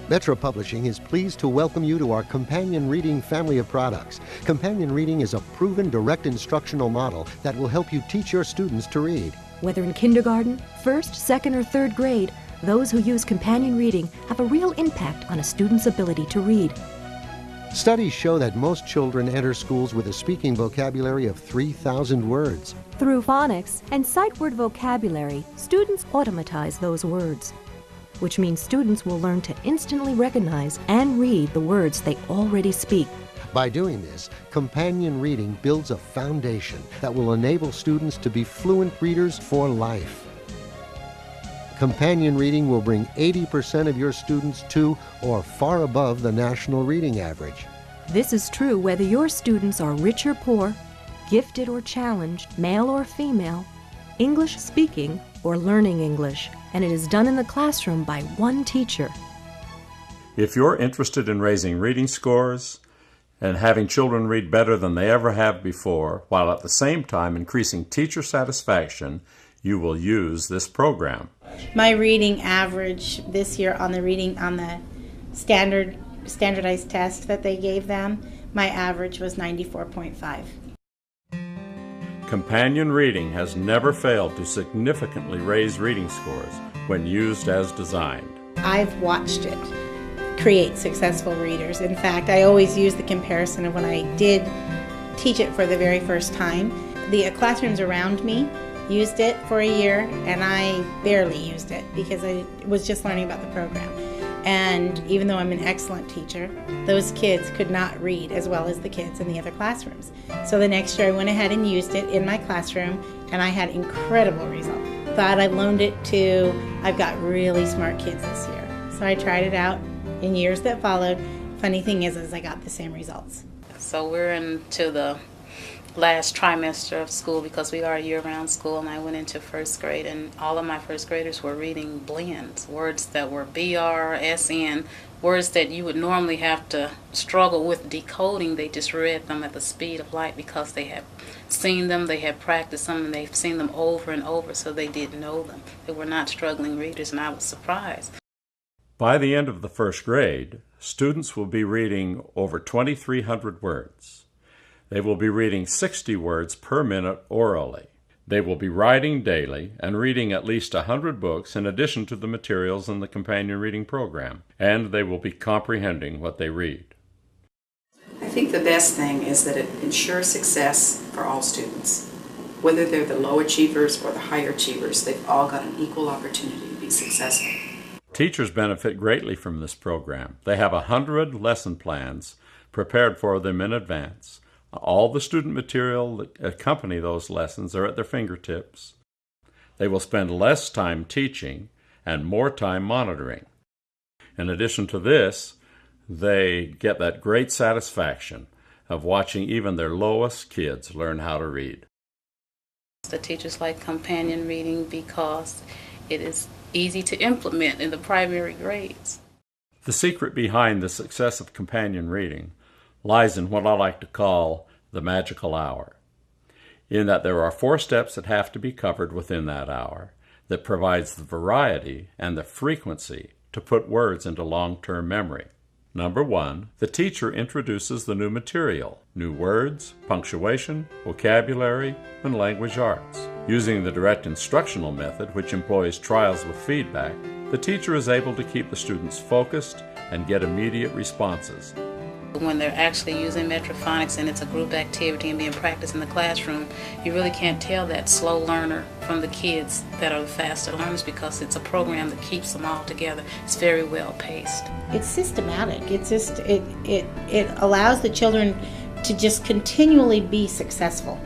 Metra Publishing is pleased to welcome you to our Companion Reading family of products. Companion Reading is a proven direct instructional model that will help you teach your students to read. Whether in kindergarten, first, second, or third grade, those who use Companion Reading have a real impact on a student's ability to read. Studies show that most children enter schools with a speaking vocabulary of 3,000 words. Through phonics and sight word vocabulary, students automatize those words, which means students will learn to instantly recognize and read the words they already speak. By doing this, Companion Reading builds a foundation that will enable students to be fluent readers for life. Companion Reading will bring 80% of your students to or far above the national reading average. This is true whether your students are rich or poor, gifted or challenged, male or female, English speaking or learning English, and it is done in the classroom by one teacher. If you're interested in raising reading scores and having children read better than they ever have before, while at the same time increasing teacher satisfaction, you will use this program. My reading average this year on the standardized test that they gave them, my average was 94.5. Companion Reading has never failed to significantly raise reading scores when used as designed. I've watched it create successful readers. In fact, I always use the comparison of when I did teach it for the very first time. The classrooms around me used it for a year, and I barely used it because I was just learning about the program. And even though I'm an excellent teacher, those kids could not read as well as the kids in the other classrooms. So the next year I went ahead and used it in my classroom, and I had incredible results. Thought I loaned it to, I've got really smart kids this year. So I tried it out in years that followed. Funny thing is I got the same results. So we're into the last trimester of school because we are a year-round school, and I went into first grade, and all of my first graders were reading blends, words that were BR, SN, words that you would normally have to struggle with decoding. They just read them at the speed of light because they had seen them, they had practiced them, and they've seen them over and over, so they did know them. They were not struggling readers, and I was surprised. By the end of the first grade, students will be reading over 2,300 words. They will be reading 60 words per minute orally. They will be writing daily and reading at least 100 books in addition to the materials in the Companion Reading program, and they will be comprehending what they read. I think the best thing is that it ensures success for all students. Whether they're the low achievers or the higher achievers, they've all got an equal opportunity to be successful. Teachers benefit greatly from this program. They have 100 lesson plans prepared for them in advance. All the student material that accompany those lessons are at their fingertips. They will spend less time teaching and more time monitoring. In addition to this, they get that great satisfaction of watching even their lowest kids learn how to read. The teachers like Companion Reading because it is easy to implement in the primary grades. The secret behind the success of Companion Reading lies in what I like to call the magical hour, in that there are 4 steps that have to be covered within that hour that provides the variety and the frequency to put words into long-term memory. Number 1, the teacher introduces the new material, new words, punctuation, vocabulary, and language arts. Using the direct instructional method, which employs trials with feedback, the teacher is able to keep the students focused and get immediate responses. When they're actually using Metrophonics and it's a group activity and being practiced in the classroom, you really can't tell that slow learner from the kids that are the faster learners because it's a program that keeps them all together. It's very well paced. It's systematic. It's just it allows the children to just continually be successful.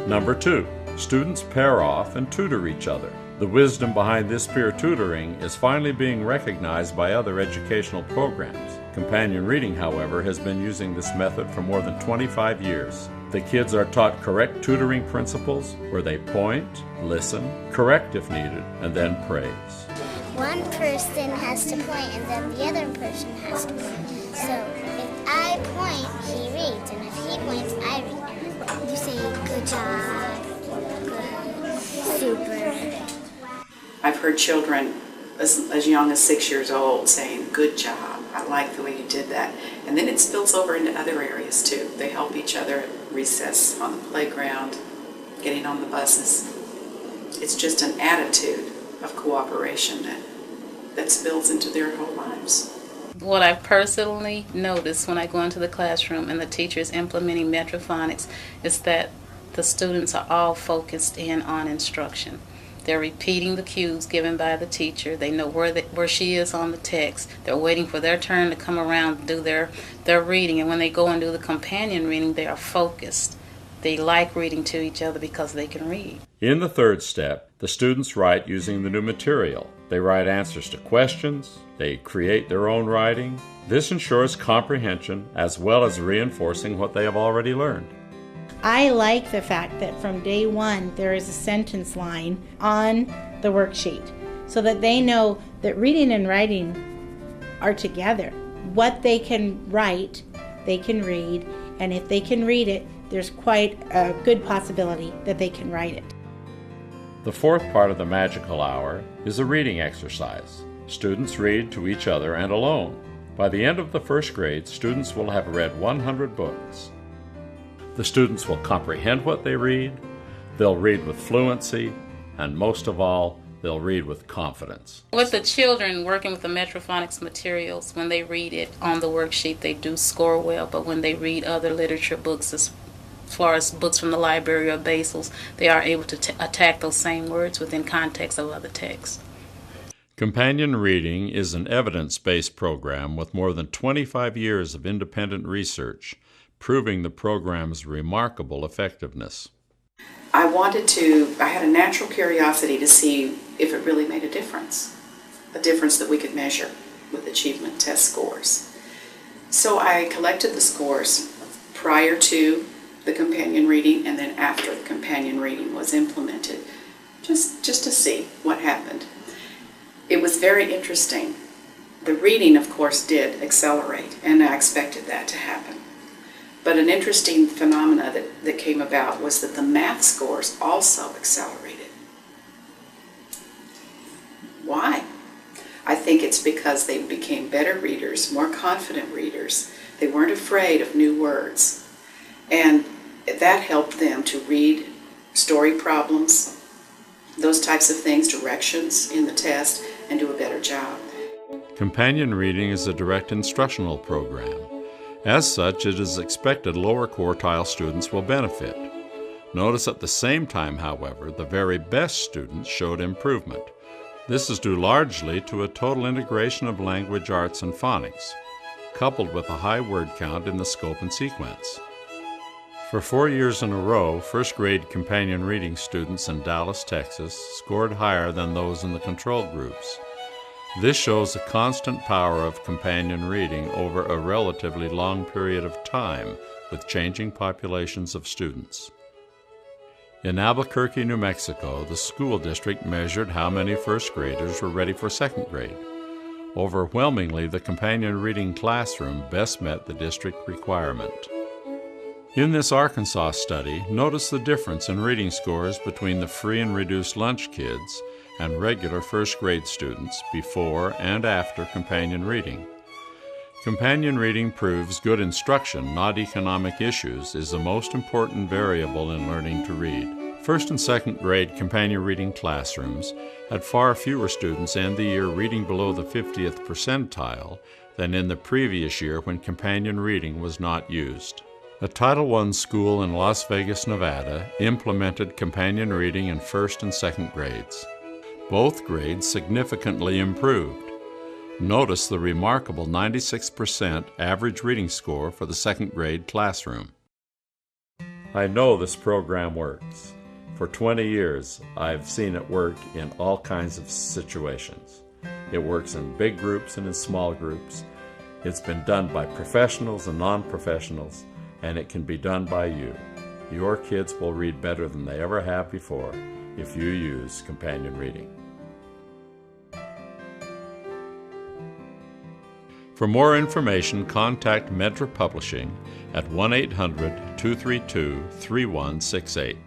Number 2, students pair off and tutor each other. The wisdom behind this peer tutoring is finally being recognized by other educational programs. Companion Reading, however, has been using this method for more than 25 years. The kids are taught correct tutoring principles where they point, listen, correct if needed, and then praise. One person has to point and then the other person has to point. So if I point, he reads, and if he points, I read. You say, good job, good, super. I've heard children as young as 6 years old saying, "Good job, I like the way you did that." And then it spills over into other areas too. They help each other at recess, on the playground, getting on the buses. It's just an attitude of cooperation that spills into their whole lives. What I personally notice when I go into the classroom and the teacher is implementing Metrophonics is that the students are all focused in on instruction. They're repeating the cues given by the teacher. They know where she is on the text. They're waiting for their turn to come around to do their reading. And when they go and do the companion reading, they are focused. They like reading to each other because they can read. In the third step, the students write using the new material. They write answers to questions. They create their own writing. This ensures comprehension as well as reinforcing what they have already learned. I like the fact that from day one there is a sentence line on the worksheet so that they know that reading and writing are together. What they can write, they can read, and if they can read it, there's quite a good possibility that they can write it. The fourth part of the magical hour is a reading exercise. Students read to each other and alone. By the end of the first grade, students will have read 100 books. The students will comprehend what they read, they'll read with fluency, and most of all, they'll read with confidence. With the children working with the Metrophonics materials, when they read it on the worksheet, they do score well, but when they read other literature books, as far as books from the library or Basil's, they are able to attack those same words within context of other texts. Companion Reading is an evidence-based program with more than 25 years of independent research, proving the program's remarkable effectiveness. I had a natural curiosity to see if it really made a difference that we could measure with achievement test scores. So I collected the scores prior to the companion reading and then after the companion reading was implemented, just to see what happened. It was very interesting. The reading, of course, did accelerate, and I expected that to happen. But an interesting phenomena that came about was that the math scores also accelerated. Why? I think it's because they became better readers, more confident readers. They weren't afraid of new words. And that helped them to read story problems, those types of things, directions in the test, and do a better job. Companion Reading is a direct instructional program. As such, it is expected lower quartile students will benefit. Notice at the same time, however, the very best students showed improvement. This is due largely to a total integration of language arts and phonics, coupled with a high word count in the scope and sequence. For 4 years in a row, first grade companion reading students in Dallas, Texas scored higher than those in the control groups. This shows the constant power of companion reading over a relatively long period of time with changing populations of students. In Albuquerque, New Mexico, the school district measured how many first graders were ready for second grade. Overwhelmingly, the companion reading classroom best met the district requirement. In this Arkansas study, notice the difference in reading scores between the free and reduced lunch kids and regular first grade students before and after companion reading. Companion reading proves good instruction, not economic issues, is the most important variable in learning to read. First and second grade companion reading classrooms had far fewer students end the year reading below the 50th percentile than in the previous year when companion reading was not used. A Title I school in Las Vegas, Nevada implemented companion reading in first and second grades. Both grades significantly improved. Notice the remarkable 96% average reading score for the second grade classroom. I know this program works. For 20 years, I've seen it work in all kinds of situations. It works in big groups and in small groups. It's been done by professionals and non-professionals, and it can be done by you. Your kids will read better than they ever have before if you use companion reading. For more information, contact Metra Publishing at 1-800-232-3168.